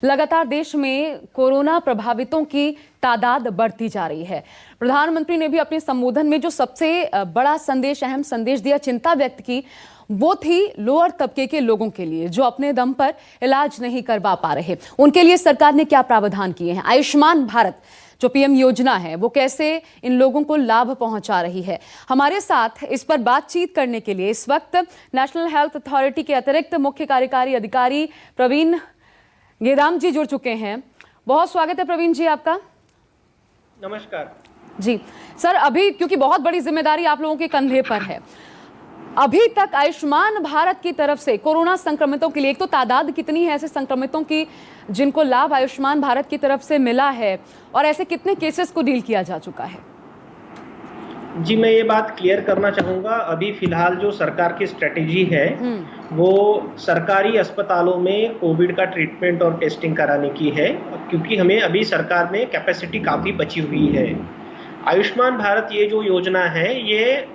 लगातार देश में कोरोना प्रभावितों की तादाद बढ़ती जा रही है। प्रधानमंत्री ने भी अपने संबोधन में जो सबसे बड़ा संदेश, अहम संदेश दिया, चिंता व्यक्त की, वो थी लोअर तबके के लोगों के लिए जो अपने दम पर इलाज नहीं करवा पा रहे। उनके लिए सरकार ने क्या प्रावधान किए हैं? आयुष्मान भारत जो पीएम योजना है वो कैसे इन लोगों को लाभ पहुंचा रही है? हमारे साथ इस पर बातचीत करने के लिए इस वक्त नेशनल हेल्थ अथॉरिटी के अतिरिक्त मुख्य कार्यकारी अधिकारी प्रवीण गेदाम जी जुड़ चुके हैं। बहुत स्वागत है प्रवीण जी आपका। नमस्कार जी सर, अभी क्योंकि बहुत बड़ी जिम्मेदारी आप लोगों के कंधे पर है, अभी तक आयुष्मान भारत की तरफ से कोरोना संक्रमितों के लिए एक तो तादाद कितनी है ऐसे संक्रमितों की जिनको लाभ आयुष्मान भारत की तरफ से मिला है, और ऐसे कितने केसेस को डील किया जा चुका है? जी, मैं ये बात क्लियर करना चाहूँगा। अभी फिलहाल जो सरकार की स्ट्रेटेजी है वो सरकारी अस्पतालों में कोविड का ट्रीटमेंट और टेस्टिंग कराने की है, क्योंकि हमें अभी सरकार में कैपेसिटी काफ़ी बची हुई है। आयुष्मान भारत ये जो योजना है ये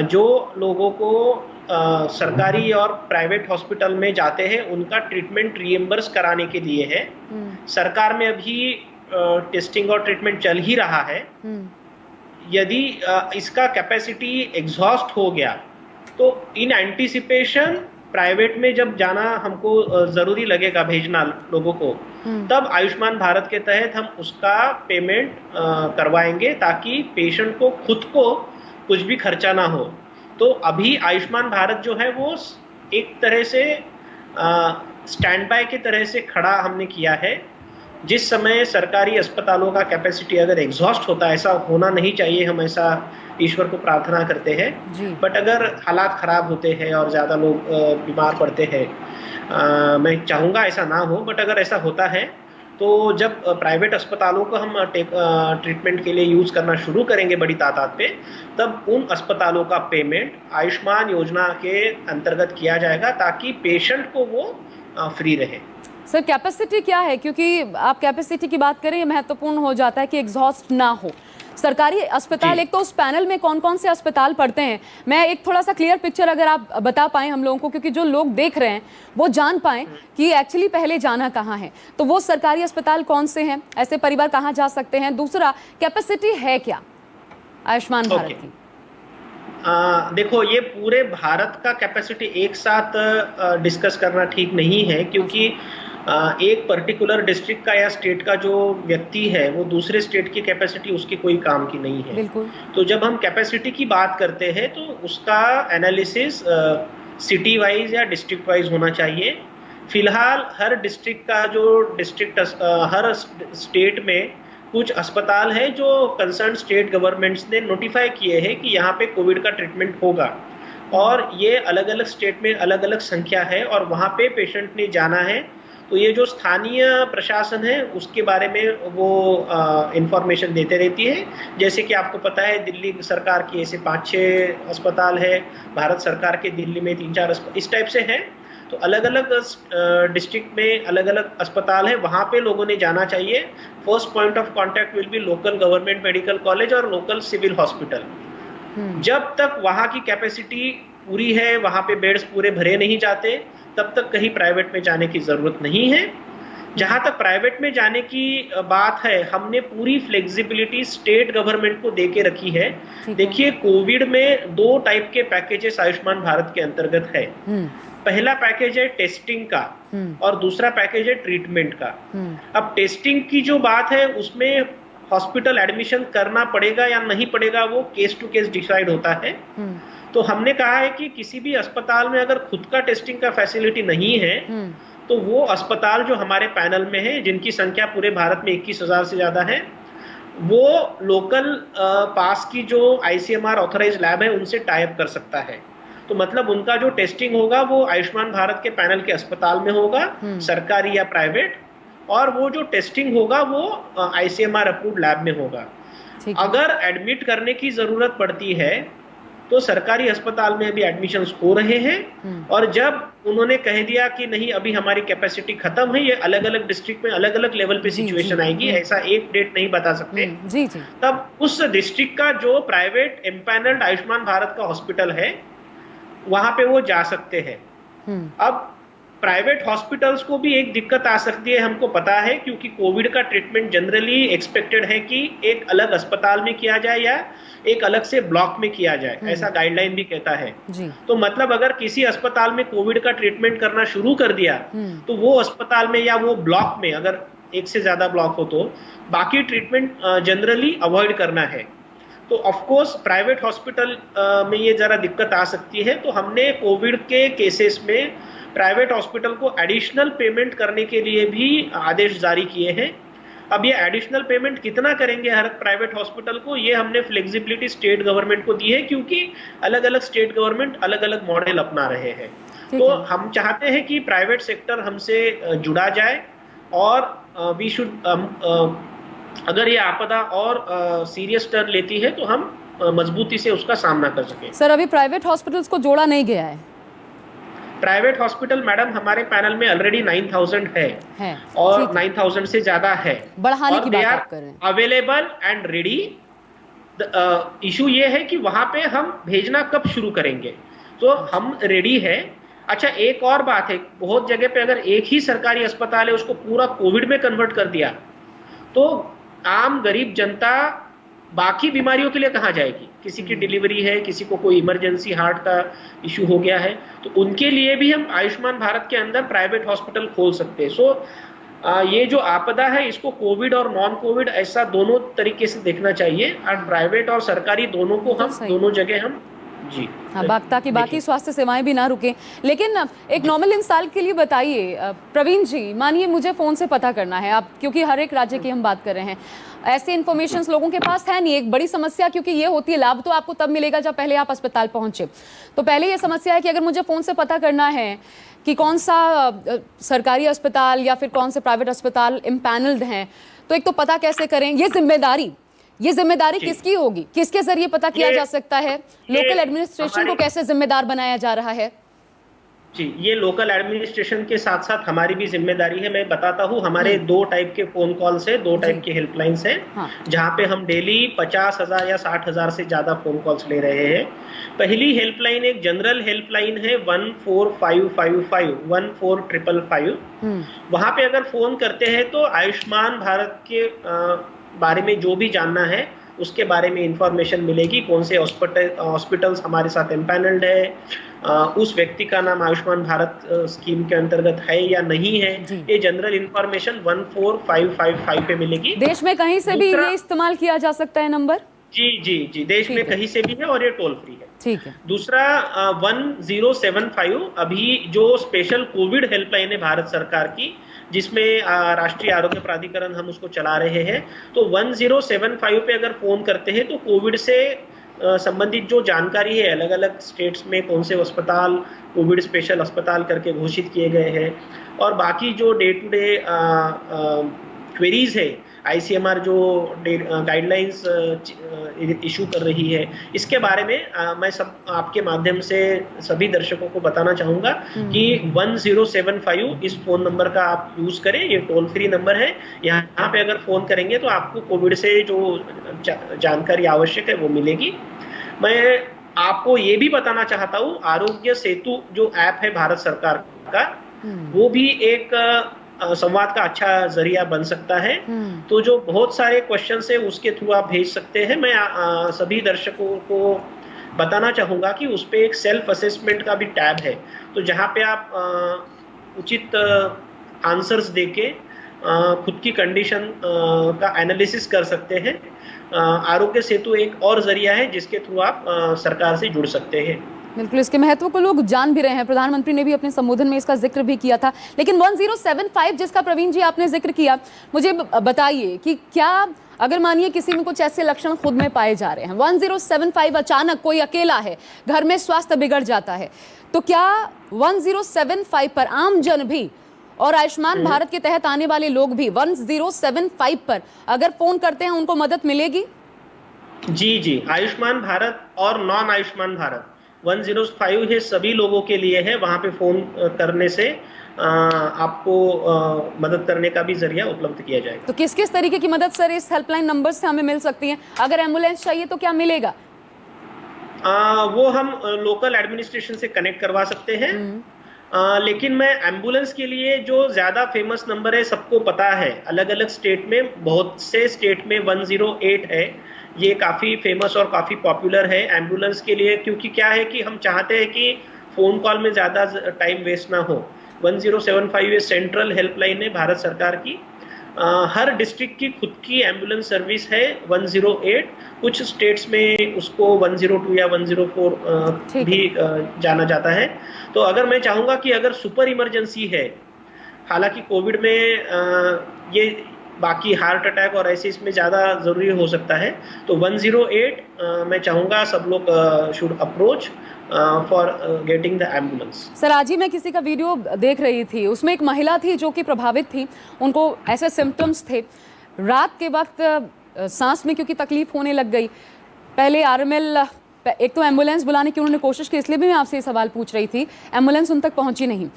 जो लोगों को सरकारी और प्राइवेट हॉस्पिटल में जाते हैं उनका ट्रीटमेंट रिएम्बर्स कराने के लिए है। सरकार में अभी टेस्टिंग और ट्रीटमेंट चल ही रहा है। यदि इसका कैपेसिटी एग्जॉस्ट हो गया तो इन एंटीसिपेशन प्राइवेट में जब जाना हमको जरूरी लगेगा भेजना लोगों को, तब आयुष्मान भारत के तहत हम उसका पेमेंट करवाएंगे ताकि पेशेंट को खुद को कुछ भी खर्चा ना हो। तो अभी आयुष्मान भारत जो है वो एक तरह से स्टैंड बाय की तरह से खड़ा हमने किया है। जिस समय सरकारी अस्पतालों का कैपेसिटी अगर एग्जॉस्ट होता है, ऐसा होना नहीं चाहिए, हम ऐसा ईश्वर को प्रार्थना करते हैं, बट अगर हालात खराब होते हैं और ज़्यादा लोग बीमार पड़ते हैं, मैं चाहूँगा ऐसा ना हो, बट अगर ऐसा होता है तो जब प्राइवेट अस्पतालों को हम ट्रीटमेंट के लिए यूज़ करना शुरू करेंगे बड़ी तादाद पे, तब उन अस्पतालों का पेमेंट आयुष्मान योजना के अंतर्गत किया जाएगा ताकि पेशेंट को वो फ्री रहे। सर, कैपेसिटी क्या है? क्योंकि आप कैपेसिटी की बात करें, महत्वपूर्ण हो जाता है कि एग्जॉस्ट ना हो। सरकारी अस्पताल, एक तो उस पैनल में कौन कौन से अस्पताल पड़ते हैं, मैं एक थोड़ा सा क्लियर पिक्चर अगर आप बता पाएं हम लोगों को, क्योंकि जो लोग देख रहे हैं वो जान पाएं कि एक्चुअली पहले जाना कहाँ है। तो वो सरकारी अस्पताल कौन से हैं, ऐसे परिवार कहाँ जा सकते हैं? दूसरा, कैपेसिटी है क्या आयुष्मान भारत की? देखो, ये पूरे भारत का कैपेसिटी एक साथ डिस्कस करना ठीक नहीं है, क्योंकि एक पर्टिकुलर डिस्ट्रिक्ट का या स्टेट का जो व्यक्ति है वो दूसरे स्टेट की कैपेसिटी उसकी कोई काम की नहीं है। बिल्कुल। तो जब हम कैपेसिटी की बात करते हैं तो उसका एनालिसिस सिटी वाइज या डिस्ट्रिक्ट वाइज होना चाहिए। फिलहाल हर डिस्ट्रिक्ट का हर स्टेट में कुछ अस्पताल है जो कंसर्न स्टेट गवर्नमेंट्स ने नोटिफाई किए हैं कि यहाँ पे कोविड का ट्रीटमेंट होगा, और ये अलग अलग स्टेट में अलग अलग संख्या है और वहाँ पे पेशेंट ने जाना है। तो ये जो स्थानीय प्रशासन है उसके बारे में वो इंफॉर्मेशन देते रहती है। जैसे कि आपको पता है दिल्ली सरकार की ऐसे 5-6 अस्पताल है, भारत सरकार के दिल्ली में 3-4 इस टाइप से है। तो अलग अलग डिस्ट्रिक्ट में अलग अलग अस्पताल है, वहाँ पे लोगों ने जाना चाहिए। First point of contact will be local government medical college और लोकल सिविल हॉस्पिटल। जब तक वहाँ की कैपेसिटी पूरी है, वहाँ पे बेड्स पूरे भरे नहीं जाते, तब तक कहीं प्राइवेट में जाने की जरूरत नहीं है। जहां तक प्राइवेट में जाने की बात है, हमने पूरी फ्लेक्सिबिलिटी स्टेट गवर्नमेंट को देके रखी है। देखिए, कोविड में 2 टाइप के पैकेजेस आयुष्मान भारत के अंतर्गत है। पहला पैकेज है टेस्टिंग का और दूसरा पैकेज है ट्रीटमेंट का। अब टेस्टिंग की जो बात है उसमें हॉस्पिटल एडमिशन करना पड़ेगा या नहीं पड़ेगा वो केस टू केस डिसाइड होता है। तो हमने कहा है कि किसी भी अस्पताल में अगर खुद का टेस्टिंग का फैसिलिटी नहीं है तो वो अस्पताल जो हमारे पैनल में है, जिनकी संख्या पूरे भारत में 21,000 से ज्यादा है, वो लोकल पास की जो ICMR ऑथराइज्ड लैब है उनसे टाई अप कर सकता है। तो मतलब उनका जो टेस्टिंग होगा वो आयुष्मान भारत के पैनल के अस्पताल में होगा, सरकारी या प्राइवेट, और वो जो टेस्टिंग होगा वो ICMR अप्रूव्ड लैब में होगा। अगर एडमिट करने की जरूरत पड़ती है तो सरकारी अस्पताल में भी एडमिशन्स हो रहे हैं, और जब उन्होंने कह दिया कि नहीं अभी हमारी कैपेसिटी खत्म है, ये अलग अलग डिस्ट्रिक्ट में अलग अलग लेवल पे सिचुएशन आएगी, ऐसा एक डेट नहीं बता सकते, तब उस डिस्ट्रिक्ट का जो प्राइवेट एम्पैनल्ड आयुष्मान भारत का हॉस्पिटल है वहां पे वो जा सकते हैं। अब प्राइवेट हॉस्पिटल्स को भी एक दिक्कत आ सकती है, हमको पता है, क्योंकि कोविड का ट्रीटमेंट जनरली एक्सपेक्टेड है कि एक अलग अस्पताल में किया जाए या एक अलग से ब्लॉक में किया जाए, ऐसा गाइडलाइन भी कहता है जी। तो मतलब अगर किसी अस्पताल में कोविड का ट्रीटमेंट करना शुरू कर दिया तो वो अस्पताल में या वो ब्लॉक में अगर एक से ज्यादा ब्लॉक हो तो बाकी ट्रीटमेंट जनरली अवॉइड करना है। तो ऑफ कोर्स प्राइवेट हॉस्पिटल में ये जरा दिक्कत आ सकती है। तो हमने कोविड के केसेस में प्राइवेट हॉस्पिटल को एडिशनल पेमेंट करने के लिए भी आदेश जारी किए हैं। अब ये एडिशनल पेमेंट कितना करेंगे हर प्राइवेट हॉस्पिटल को, ये हमने फ्लेक्सिबिलिटी स्टेट गवर्नमेंट को दी है, क्योंकि अलग अलग स्टेट गवर्नमेंट अलग अलग मॉडल अपना रहे हैं। तो हम चाहते हैं कि प्राइवेट सेक्टर हमसे जुड़ा जाए और वी शुड अगर ये आपदा और सीरियस टर्न लेती है तो हम मजबूती से उसका सामना कर सकें। सर, अभी प्राइवेट हॉस्पिटल्स को जोड़ा नहीं गया है। प्राइवेट हॉस्पिटल मैडम हमारे पैनल में ऑलरेडी 9000 है और 9000 से ज्यादा है, बढ़ाने की बात आप कर रहे हैं। Available and ready. इशू ये है कि वहां पे हम भेजना कब शुरू करेंगे, तो हम रेडी है। अच्छा, एक और बात है, बहुत जगह पे अगर एक ही सरकारी अस्पताल है उसको पूरा कोविड में कन्वर्ट कर दिया तो आम गरीब जनता बाकी बीमारियों के लिए कहाँ जाएगी। किसी की डिलीवरी है, किसी को कोई इमरजेंसी हार्ट का इशू हो गया है, तो उनके लिए भी हम आयुष्मान भारत के अंदर प्राइवेट हॉस्पिटल खोल सकते हैं। सो ये जो आपदा है इसको कोविड और नॉन कोविड ऐसा दोनों तरीके से देखना चाहिए, और प्राइवेट और सरकारी दोनों को हम दोनों जगह हम जी हाँ, ताकि बाकी स्वास्थ्य सेवाएं भी ना रुके। लेकिन एक नॉर्मल इंसान के लिए बताइए प्रवीण जी, मानिए मुझे फोन से पता करना है, आप क्योंकि हर एक राज्य की हम बात कर रहे हैं, ऐसे इन्फॉर्मेशन लोगों के पास है नहीं। एक बड़ी समस्या क्योंकि ये होती है, लाभ तो आपको तब मिलेगा जब पहले आप अस्पताल पहुंचे। तो पहले ये समस्या है कि अगर मुझे फोन से पता करना है कि कौन सा सरकारी अस्पताल या फिर कौन से प्राइवेट अस्पताल इम्पैनल्ड हैं, तो एक तो पता कैसे करें, ये जिम्मेदारी किसकी होगी, किसके जरिए पता किया जा सकता है, लोकल एडमिनिस्ट्रेशन को कैसे जिम्मेदार बनाया जा रहा है? जी, ये लोकल एडमिनिस्ट्रेशन के साथ साथ हमारी भी जिम्मेदारी है। मैं बताता हूँ, हमारे 2 टाइप के फोन कॉल्स है, 2 टाइप की हेल्पलाइंस है। हाँ। जहाँ पे हम डेली 50,000 या 60,000 से ज्यादा फोन कॉल्स ले रहे हैं। पहली हेल्पलाइन एक जनरल हेल्पलाइन है 14555 14555। वहां पे अगर फोन करते हैं तो आयुष्मान भारत के बारे में जो भी जानना है उसके बारे में इंफॉर्मेशन मिलेगी, कौन से हॉस्पिटल्स हमारे साथ एम्पैनल्ड है, उस व्यक्ति का नाम आयुष्मान भारत स्कीम के अंतर्गत है या नहीं है, ये जनरल इंफॉर्मेशन 14555 पे मिलेगी। देश में कहीं से भी ये इस्तेमाल किया जा सकता है नंबर? जी जी जी, देश में कहीं से भी है और ये टोल फ्री है। ठीक है। दूसरा 1075 अभी जो स्पेशल कोविड हेल्पलाइन है भारत सरकार की, जिसमें राष्ट्रीय आरोग्य प्राधिकरण हम उसको चला रहे हैं। तो 1075 पे अगर फोन करते हैं तो कोविड से संबंधित जो जानकारी है, अलग अलग स्टेट्स में कौन से अस्पताल कोविड स्पेशल अस्पताल करके घोषित किए गए हैं, और बाकी जो डे टू डे क्वेरीज है, आईसीएमआर जो गाइडलाइंस इशू कर रही है, इसके बारे में मैं सब आपके माध्यम से सभी दर्शकों को बताना चाहूंगा कि 1075 इस फोन नंबर का आप यूज करें। ये टोल फ्री नंबर है। यहाँ पे अगर फोन करेंगे तो आपको कोविड से जो जानकारी आवश्यक है वो मिलेगी। मैं आपको ये भी बताना चाहता हूँ, आरोग्य सेतु जो ऐप है भारत सरकार का, वो भी एक संवाद का अच्छा जरिया बन सकता है। तो जो बहुत सारे क्वेश्चंस है उसके थ्रू आप भेज सकते हैं। मैं सभी दर्शकों को बताना चाहूंगा कि उस पे एक सेल्फ असेसमेंट का भी टैब है, तो जहां पे आप उचित आंसर्स देके खुद की कंडीशन का एनालिसिस कर सकते हैं। आरोग्य सेतु एक और जरिया है जिसके थ्रू आप सरकार से जुड़ सकते हैं। बिल्कुल, इसके महत्व को लोग जान भी रहे हैं। प्रधानमंत्री ने भी अपने संबोधन में इसका जिक्र भी किया था। लेकिन 1075 जिसका प्रवीण जी आपने जिक्र किया, मुझे बताइए कि क्या अगर मानिए किसी में कुछ ऐसे लक्षण खुद में पाए जा रहे हैं, 1075 अचानक कोई अकेला है, घर में स्वास्थ्य बिगड़ जाता है, तो क्या 1075 पर आम जन भी और आयुष्मान भारत के तहत आने वाले लोग भी 1075 पर अगर फोन करते हैं उनको मदद मिलेगी? जी जी, आयुष्मान भारत और नॉन आयुष्मान भारत 105 है, सभी लोगों के लिए है। वहां पे फोन करने से आपको मदद करने का भी जरिया उपलब्ध किया जाएगा। तो किस किस तरीके की मदद सर इस हेल्पलाइन नंबर से हमें मिल सकती है? अगर एम्बुलेंस चाहिए तो क्या मिलेगा? वो हम लोकल एडमिनिस्ट्रेशन से कनेक्ट करवा सकते हैं। लेकिन मैं एम्बुलेंस के लिए जो ज़्यादा फेमस नंबर है सबको पता है, अलग अलग स्टेट में, बहुत से स्टेट में 108 है। ये काफ़ी फेमस और काफ़ी पॉपुलर है एम्बुलेंस के लिए, क्योंकि क्या है कि हम चाहते हैं कि फ़ोन कॉल में ज़्यादा टाइम वेस्ट ना हो। 1075 ये सेंट्रल हेल्पलाइन है भारत सरकार की। हर डिस्ट्रिक्ट की खुद की एम्बुलेंस सर्विस है 108। कुछ स्टेट्स में उसको 102 या 104 ठीक भी है। जाना जाता है। तो अगर मैं चाहूँगा कि अगर सुपर इमरजेंसी है, हालांकि कोविड में ये बाकी हार्ट अटैक और ऐसे इसमें ज़्यादा ज़रूरी हो सकता है, तो 108 मैं चाहूँगा सब लोग should approach for getting the ambulance. Sir, आज ही मैं किसी का वीडियो देख रही थी, उसमें एक महिला थी जो कि प्रभावित थी, उनको ऐसे सिम्टम्स थे, रात के वक्त सांस में क्योंकि तकलीफ होने लग गई, पहले आरएमएल, एक तो एम्बुलेंस बुलाने की उन्होंने कोशिश की, इसलिए भी मैं आपसे ये सवाल पूछ रही थी, एम्बुलेंस उन तक पहुंची नहीं,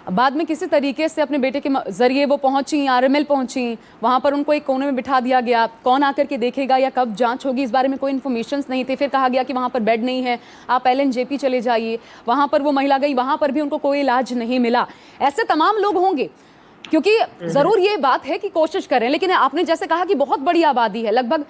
बाद में किसी तरीके से अपने बेटे के जरिए वो पहुंची, आरएमएल पहुंची, वहां पर उनको एक कोने में बिठा दिया गया, कौन आकर के देखेगा या कब जांच होगी इस बारे में कोई इन्फॉर्मेशन नहीं थे। फिर कहा गया कि वहां पर बेड नहीं है, आप एलएनजेपी चले जाइए, वहां पर वो महिला गई, वहां पर भी उनको कोई इलाज नहीं मिला। ऐसे तमाम लोग होंगे, क्योंकि जरूर ये बात है कि कोशिश करें, लेकिन आपने जैसे कहा कि बहुत बड़ी आबादी है, लगभग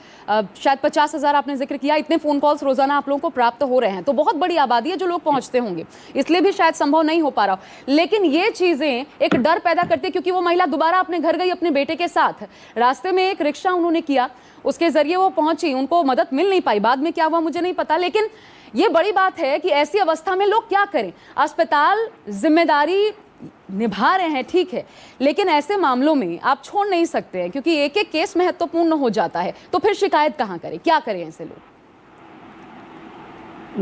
शायद 50,000 आपने जिक्र किया, इतने फोन कॉल्स रोजाना आप लोगों को प्राप्त हो रहे हैं, तो बहुत बड़ी आबादी है जो लोग पहुंचते होंगे, इसलिए भी शायद संभव नहीं हो पा रहा हो। लेकिन ये चीजें एक डर पैदा करती है, क्योंकि वो महिला दोबारा अपने घर गई अपने बेटे के साथ, रास्ते में एक रिक्शा उन्होंने किया, उसके जरिए वो पहुंची, उनको मदद मिल नहीं पाई, बाद में क्या हुआ मुझे नहीं पता। लेकिन ये बड़ी बात है कि ऐसी अवस्था में लोग क्या करें, अस्पताल जिम्मेदारी निभा रहे हैं, ठीक है, लेकिन ऐसे मामलों में आप छोड़ नहीं सकते हैं, क्योंकि एक एक केस महत्वपूर्ण हो जाता है, तो फिर शिकायत कहां करें, क्या करें ऐसे लोग?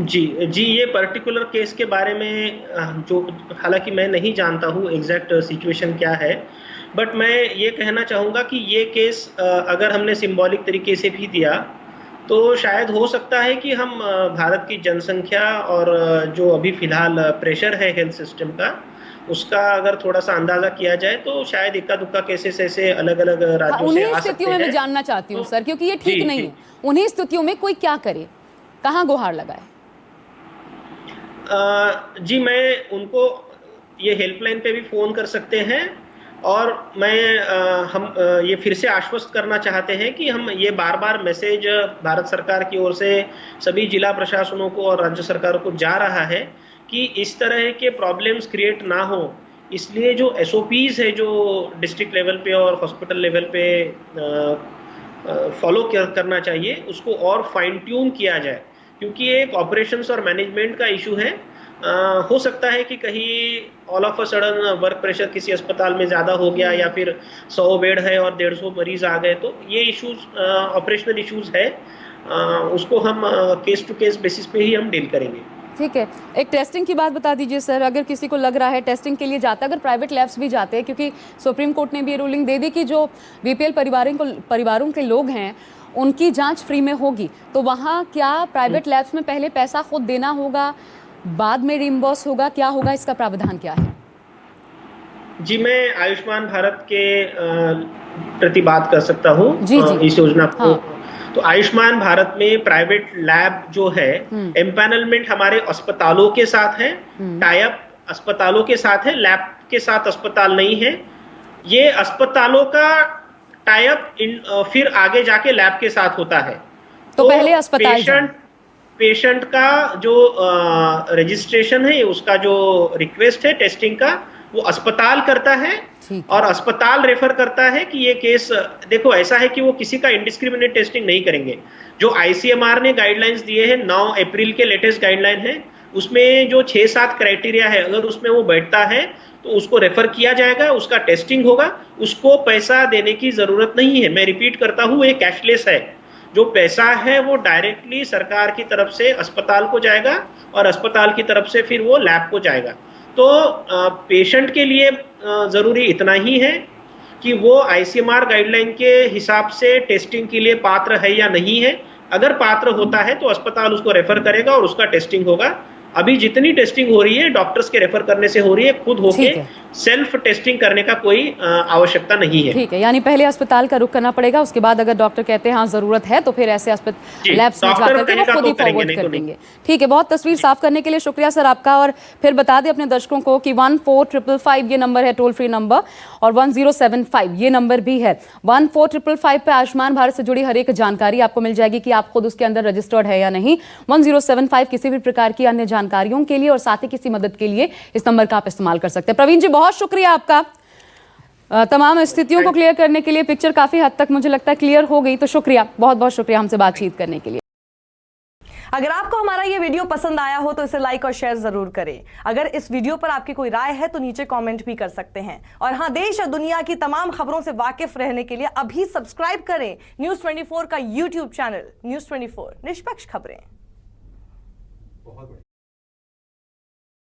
जी, ये पर्टिकुलर केस के बारे में जो हालांकि मैं नहीं जानता हूँ एग्जैक्ट सिचुएशन क्या है, बट मैं ये कहना चाहूँगा कि ये केस अगर हमने सिंबॉलिक तरीके से भी दिया तो शायद हो सकता है कि हम भारत की जनसंख्या और जो अभी फिलहाल प्रेशर है हेल्थ सिस्टम का, उसका अगर थोड़ा सा अंदाजा किया जाए तो शायद इक्का दुक्का केसेस ऐसे अलग अलग राज्यों से उन्हीं आ सकते स्थितियों में मैं हैं। जानना चाहती हूँ तो सर, क्योंकि ये ठीक जी नहीं जी है, उन्हीं स्थितियों में कोई क्या करे, कहाँ गुहार लगाए? जी, मैं उनको ये हेल्पलाइन पे भी फ़ोन कर सकते हैं, और हम ये फिर से आश्वस्त करना चाहते हैं कि हम ये बार-बार मैसेज भारत सरकार की ओर से सभी जिला प्रशासनों को और राज्य सरकारों को जा रहा है कि इस तरह के प्रॉब्लम्स क्रिएट ना हो। इसलिए जो एसओपीज़ है जो डिस्ट्रिक्ट लेवल पे और हॉस्पिटल लेवल पे फॉलो करना चाहिए, उसको और फाइन ट्यून किया जाए, क्योंकि ये एक ऑपरेशंस और मैनेजमेंट का इशू है। हो सकता है कि कहीं all of a sudden work pressure किसी अस्पताल में ज़्यादा हो गया, या फिर 100 बेड है और 150 मरीज आ गए, तो ये इश्यूज ऑपरेशनल इश्यूज है, उसको हम केस टू केस बेसिस पे ही हम डील करेंगे। ठीक है, एक टेस्टिंग की बात बता दीजिए सर, अगर किसी को लग रहा है टेस्टिंग के लिए जाता है, अगर प्राइवेट लैब्स भी जाते हैं, क्योंकि सुप्रीम कोर्ट ने भी ये रूलिंग दे दी कि जो बीपीएल परिवारों के लोग हैं उनकी जांच फ्री में होगी, तो वहाँ क्या प्राइवेट लैब्स में पहले पैसा खुद देना होगा, बाद में रिम्बर्स होगा, क्या होगा, इसका प्रावधान क्या है? जी, मैं आयुष्मान भारत के प्रति बात कर सकता हूँ जी जी, इस योजना को। हाँ, तो आयुष्मान भारत में प्राइवेट लैब जो है, एम्पैनलमेंट हमारे अस्पतालों के साथ है, टाई अप अस्पतालों के साथ है, लैब के साथ अस्पताल नहीं है। ये अस्पतालों का टाई अप फिर आगे जाके लैब के साथ होता है। तो पहले अस्पताल पेशेंट का जो रजिस्ट्रेशन है, उसका जो रिक्वेस्ट है टेस्टिंग का, वो अस्पताल करता है, और अस्पताल रेफर करता है कि ये केस, देखो ऐसा है कि वो किसी का इंडिस्क्रिमिनेट टेस्टिंग नहीं करेंगे। जो आईसीएमआर ने गाइडलाइंस दिए हैं, 9 अप्रैल के लेटेस्ट गाइडलाइन है, उसमें जो 6-7 क्राइटेरिया है, अगर उसमें वो बैठता है तो उसको रेफर किया जाएगा, उसका टेस्टिंग होगा, उसको पैसा देने की जरूरत नहीं है। मैं रिपीट करता हूँ, ये कैशलेस है। जो पैसा है वो डायरेक्टली सरकार की तरफ से अस्पताल को जाएगा, और अस्पताल की तरफ से फिर वो लैब को जाएगा। तो पेशेंट के लिए जरूरी इतना ही है कि वो आईसीएमआर गाइडलाइन के हिसाब से टेस्टिंग के लिए पात्र है या नहीं है। अगर पात्र होता है तो अस्पताल उसको रेफर करेगा और उसका टेस्टिंग होगा। अभी जितनी टेस्टिंग हो रही है डॉक्टर्स के रेफर करने से हो रही है, खुद होके सेल्फ टेस्टिंग करने का कोई आवश्यकता नहीं है। ठीक है, यानी पहले अस्पताल का रुख करना पड़ेगा, उसके बाद अगर डॉक्टर कहते हैं हाँ जरूरत है तो फिर ऐसे अस्पताल लैब्स में जाकर के वो खुद ही फॉरवर्ड कर देंगे। ठीक है, बहुत तस्वीर साफ करने के लिए शुक्रिया सर आपका। और फिर बता दें अपने दर्शकों को कि 14555 ये नंबर है टोल फ्री नंबर, और 1075 ये नंबर भी है। 14555 पे आयुष्मान भारत से जुड़ी हर एक जानकारी आपको मिल जाएगी कि आप खुद उसके अंदर रजिस्टर्ड है या नहीं। 1075 किसी भी प्रकार की अन्य जानकारियों के लिए और साथ ही किसी मदद के लिए इस नंबर का आप इस्तेमाल कर सकते हैं। प्रवीण जी, बहुत शुक्रिया आपका तमाम स्थितियों को क्लियर करने के लिए। पिक्चर काफी हद तक मुझे लगता है क्लियर हो गई, तो शुक्रिया, बहुत बहुत शुक्रिया हमसे बातचीत करने के लिए। अगर आपको हमारा ये वीडियो पसंद आया हो तो इसे लाइक और शेयर जरूर करें। अगर इस वीडियो पर आपकी कोई राय है तो नीचे कमेंट भी कर सकते हैं। और हाँ, देश और दुनिया की तमाम खबरों से वाकिफ रहने के लिए अभी सब्सक्राइब करें न्यूज़ 24 का YouTube चैनल। न्यूज़ 24, निष्पक्ष खबरें।